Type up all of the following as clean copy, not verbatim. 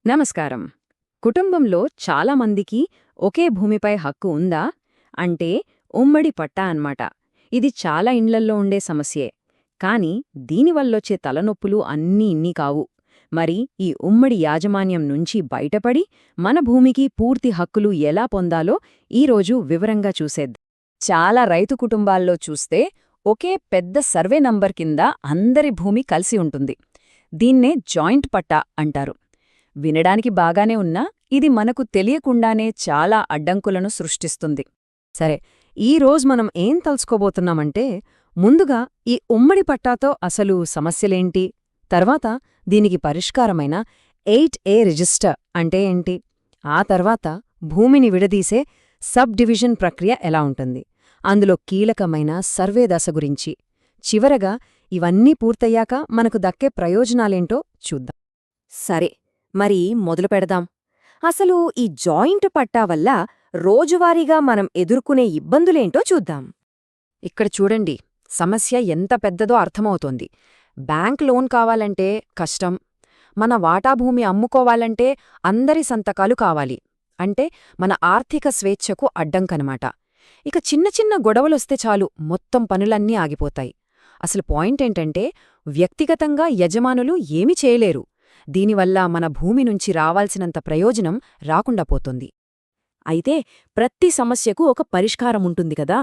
నమస్కారం. కుటుంబంలో చాలా మందికి ఒకే భూమిపై హక్కు ఉందా? అంటే ఉమ్మడి పట్టా అన్నమాట. ఇది చాలా ఇండ్లల్లో ఉండే సమస్యే. కాని దీనివల్లొచ్చే తలనొప్పులు అన్నీ ఇన్ని కావు. మరి ఈ ఉమ్మడి యాజమాన్యం నుంచి బయటపడి మన భూమికి పూర్తి హక్కులు ఎలా పొందాలో ఈరోజు వివరంగా చూసేద్దాం. చాలా రైతు కుటుంబాల్లో చూస్తే ఒకే పెద్ద సర్వే నంబర్ కింద అందరి భూమి కలిసి ఉంటుంది. దీన్నే జాయింట్ పట్టా అంటారు. వినడానికి బాగానే ఉన్నా ఇది మనకు తెలియకుండానే చాలా అడ్డంకులను సృష్టిస్తుంది. సరే, ఈరోజు మనం ఏం తలుసుకోబోతున్నామంటే, ముందుగా ఈ ఉమ్మడి పట్టాతో అసలు సమస్యలేంటి, తర్వాత దీనికి పరిష్కారమైన 8A రిజిస్టర్ అంటే ఏంటి, ఆ తర్వాత భూమిని విడదీసే సబ్ డివిజన్ ప్రక్రియ ఎలా ఉంటుంది, అందులో కీలకమైన సర్వే దశ గురించి, చివరగా ఇవన్నీ పూర్తయ్యాక మనకు దక్కే ప్రయోజనాలేంటో చూద్దాం. సరే, మరి మొదలు పెడదాం. అసలు ఈ జాయింట్ పట్టా వల్ల రోజువారీగా మనం ఎదుర్కొనే ఇబ్బందులేంటో చూద్దాం. ఇక్కడ చూడండి, సమస్య ఎంత పెద్దదో అర్థమవుతోంది. బ్యాంక్ లోన్ కావాలంటే కష్టం, మన వాటా భూమి అమ్ముకోవాలంటే అందరి సంతకాలు కావాలి. అంటే మన ఆర్థిక స్వేచ్ఛకు అడ్డంకనమాట. ఇక చిన్న చిన్న గొడవలొస్తే చాలు మొత్తం పనులన్నీ ఆగిపోతాయి. అసలు పాయింటేంటంటే, వ్యక్తిగతంగా యజమానులు ఏమీ చేయలేరు. దీనివల్ల మన భూమి నుంచి రావాల్సినంత ప్రయోజనం రాకుండా పోతుంది. అయితే ప్రతి సమస్యకు ఒక పరిష్కారముంటుంది కదా.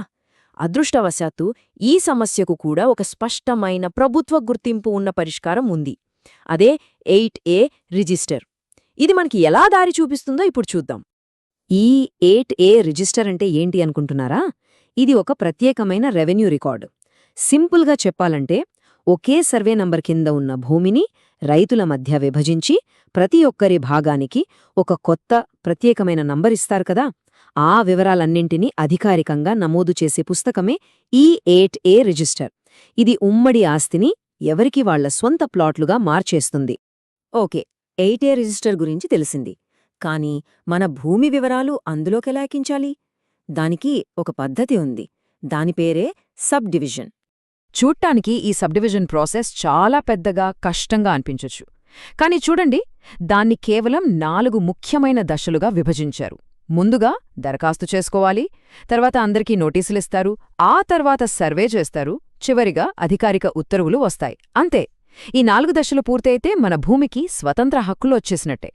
అదృష్టవశాత్తు ఈ సమస్యకు కూడా ఒక స్పష్టమైన ప్రభుత్వ గుర్తింపు ఉన్న పరిష్కారం ఉంది. అదే 8A రిజిస్టర్. ఇది మనకి ఎలా దారి చూపిస్తుందో ఇప్పుడు చూద్దాం. ఈ 8A రిజిస్టర్ అంటే ఏంటి అనుకుంటున్నారా? ఇది ఒక ప్రత్యేకమైన రెవెన్యూ రికార్డు. సింపుల్గా చెప్పాలంటే, ఒకే సర్వే నంబర్ కింద ఉన్న భూమిని రైతుల మధ్య విభజించి ప్రతి ఒక్కరి భాగానికి ఒక కొత్త ప్రత్యేకమైన నంబరిస్తారు కదా, ఆ వివరాలన్నింటినీ అధికారికంగా నమోదు చేసే పుస్తకమే ఈ 8A రిజిస్టర్. ఇది ఉమ్మడి ఆస్తిని ఎవరికి వాళ్ల స్వంత ప్లాట్లుగా మార్చేస్తుంది. ఓకే, 8A రిజిస్టర్ గురించి తెలిసింది. కానీ మన భూమి వివరాలు అందులోకెలా ఎక్కించాలి? దానికి ఒక పద్ధతి ఉంది. దాని పేరే సబ్ డివిజన్. చూడ్డానికి ఈ సబ్డివిజన్ ప్రాసెస్ చాలా పెద్దగా కష్టంగా అనిపించొచ్చు. కాని చూడండి, దాన్ని కేవలం 4 ముఖ్యమైన దశలుగా విభజించారు. ముందుగా దరఖాస్తు చేసుకోవాలి, తర్వాత అందరికీ నోటీసులిస్తారు, ఆ తర్వాత సర్వే చేస్తారు, చివరిగా అధికారిక ఉత్తర్వులు వస్తాయి. అంతే. ఈ 4 దశలు పూర్తయితే మన భూమికి స్వతంత్ర హక్కులు వచ్చేసినట్టే.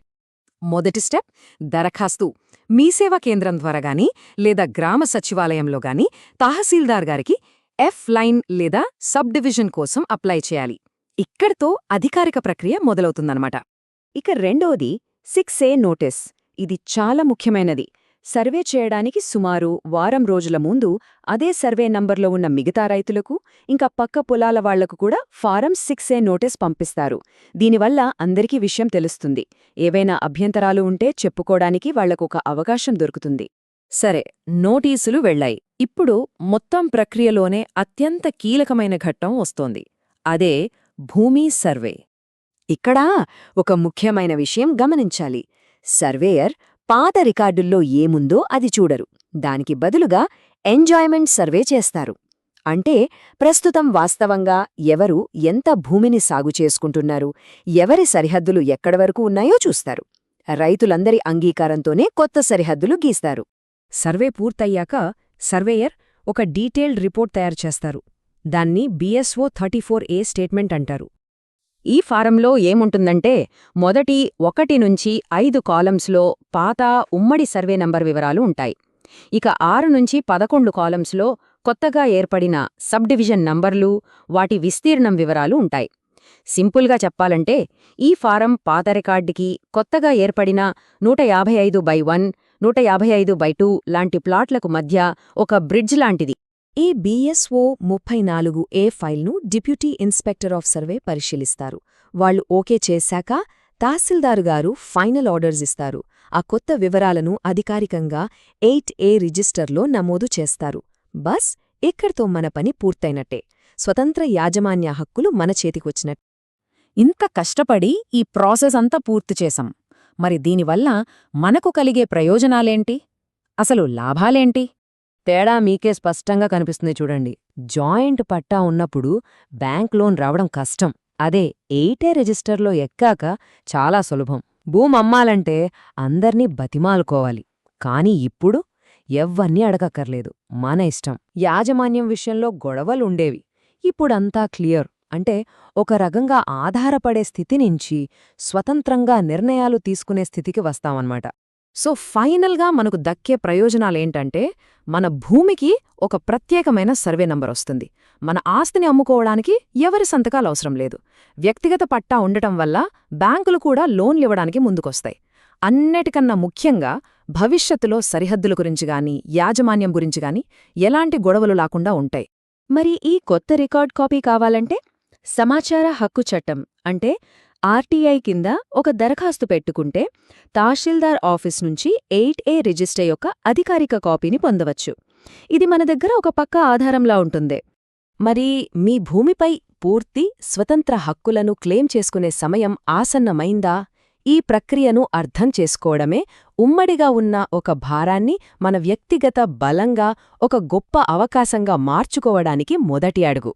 మొదటి స్టెప్ దరఖాస్తు. మీ సేవా కేంద్రం ద్వారా గానీ లేదా గ్రామ సచివాలయంలో గానీ తహసీల్దార్ గారికి F లైన్ లేదా సబ్ డివిజన్ కోసం అప్లై చేయాలి. ఇక్కడితో అధికారిక ప్రక్రియ మొదలవుతుందన్నమాట. ఇక రెండోది 6A నోటీస్. ఇది చాలా ముఖ్యమైనది. సర్వే చేయడానికి సుమారు వారం రోజుల ముందు అదే సర్వే నంబర్లో ఉన్న మిగతా రైతులకు, ఇంకా పక్క పొలాల వాళ్లకు కూడా ఫారం 6A నోటీస్ పంపిస్తారు. దీనివల్ల అందరికీ విషయం తెలుస్తుంది. ఏవైనా అభ్యంతరాలు ఉంటే చెప్పుకోడానికి వాళ్లకొక అవకాశం దొరుకుతుంది. సరే, నోటీసులు వెళ్లాయి. ఇప్పుడు మొత్తం ప్రక్రియలోనే అత్యంత కీలకమైన ఘట్టం వస్తోంది. అదే భూమి సర్వే. ఇక్కడ ఒక ముఖ్యమైన విషయం గమనించాలి. సర్వేయర్ పాత రికార్డుల్లో ఏముందో అది చూడరు. దానికి బదులుగా ఎంజాయ్మెంట్ సర్వే చేస్తారు. అంటే ప్రస్తుతం వాస్తవంగా ఎవరు ఎంత భూమిని సాగు చేసుకుంటున్నారు, ఎవరి సరిహద్దులు ఎక్కడవరకు ఉన్నాయో చూస్తారు. రైతులందరి అంగీకారంతోనే కొత్త సరిహద్దులు గీస్తారు. సర్వే పూర్తయ్యాక సర్వేయర్ ఒక డీటెయిల్డ్ రిపోర్ట్ తయారు చేస్తారు. దాన్ని BSO 34A స్టేట్మెంట్ అంటారు. ఈ ఫారంలో ఏముంటుందంటే, మొదటి 1 నుంచి 5 కాలమ్స్లో పాత ఉమ్మడి సర్వే నంబర్ వివరాలు ఉంటాయి. ఇక 6 నుంచి 11 కాలమ్స్లో కొత్తగా ఏర్పడిన సబ్ డివిజన్ నంబర్లు, వాటి విస్తీర్ణం వివరాలు ఉంటాయి. సింపుల్గా చెప్పాలంటే, ఈ ఫారం పాత రికార్డుకి కొత్తగా ఏర్పడిన 155/1, 155/2 లాంటి ప్లాట్లకు మధ్య ఒక బ్రిడ్జ్ లాంటిది. ఈ BSO 34A ఫైల్ను డిప్యూటీ ఇన్స్పెక్టర్ ఆఫ్ సర్వే పరిశీలిస్తారు. వాళ్లు ఓకే చేశాక తహసీల్దారు గారు ఫైనల్ ఆర్డర్స్ ఇస్తారు. ఆ కొత్త వివరాలను అధికారికంగా 8A రిజిస్టర్లో నమోదు చేస్తారు. బస్ ఇక్కడితో మన పని పూర్తయినట్టే. స్వతంత్ర యాజమాన్య హక్కులు మన చేతికొచ్చినట్టు. ఇంత కష్టపడి ఈ ప్రాసెస్ అంతా పూర్తి చేశాం. మరి దీనివల్ల మనకు కలిగే ప్రయోజనాలేంటి? అసలు లాభాలేంటి? తేడా మీకే స్పష్టంగా కనిపిస్తుంది చూడండి. జాయింట్ పట్టా ఉన్నప్పుడు బ్యాంక్ లోన్ రావడం కష్టం. అదే 8A రిజిస్టర్లో ఎక్కాక చాలా సులభం. భూమమ్మాలంటే అందర్నీ బతిమాలుకోవాలి. కాని ఇప్పుడు ఎవ్వన్నీ అడగక్కర్లేదు, మన ఇష్టం. యాజమాన్యం విషయంలో గొడవలుండేవి. ఇప్పుడంతా క్లియర్. అంటే ఒక రకంగా ఆధారపడే స్థితి నుంచి స్వతంత్రంగా నిర్ణయాలు తీసుకునే స్థితికి వస్తామన్నమాట. సో ఫైనల్గా మనకు దక్కే ప్రయోజనాలేంటంటే, మన భూమికి ఒక ప్రత్యేకమైన సర్వే నంబర్ వస్తుంది. మన ఆస్తిని అమ్ముకోవడానికి ఎవరి సంతకాలు అవసరం లేదు. వ్యక్తిగత పట్టా ఉండటం వల్ల బ్యాంకులు కూడా లోన్లివ్వడానికి ముందుకొస్తాయి. అన్నిటికన్నా ముఖ్యంగా భవిష్యత్తులో సరిహద్దుల గురించి గాని, యాజమాన్యం గురించి గాని ఎలాంటి గొడవలు లేకుండా ఉంటాయి. మరి ఈ కొత్త రికార్డ్ కాపీ కావాలంటే సమాచార హక్కు చట్టం అంటే ఆర్టీఐ కింద ఒక దరఖాస్తు పెట్టుకుంటే తహసీల్దార్ ఆఫీస్ నుంచి 8A రిజిస్టర్ యొక్క అధికారిక కాపీని పొందవచ్చు. ఇది మన దగ్గర ఒక పక్కా ఆధారంలా ఉంటుంది. మరి మీ భూమిపై పూర్తి స్వతంత్ర హక్కులను క్లెయిమ్ చేసుకునే సమయం ఆసన్నమైందా? ఈ ప్రక్రియను అర్థం చేసుకోవడమే ఉమ్మడిగా ఉన్న ఒక భారాన్ని మన వ్యక్తిగత బలంగా ఒక గొప్ప అవకాశంగా మార్చుకోవడానికి మొదటి అడుగు.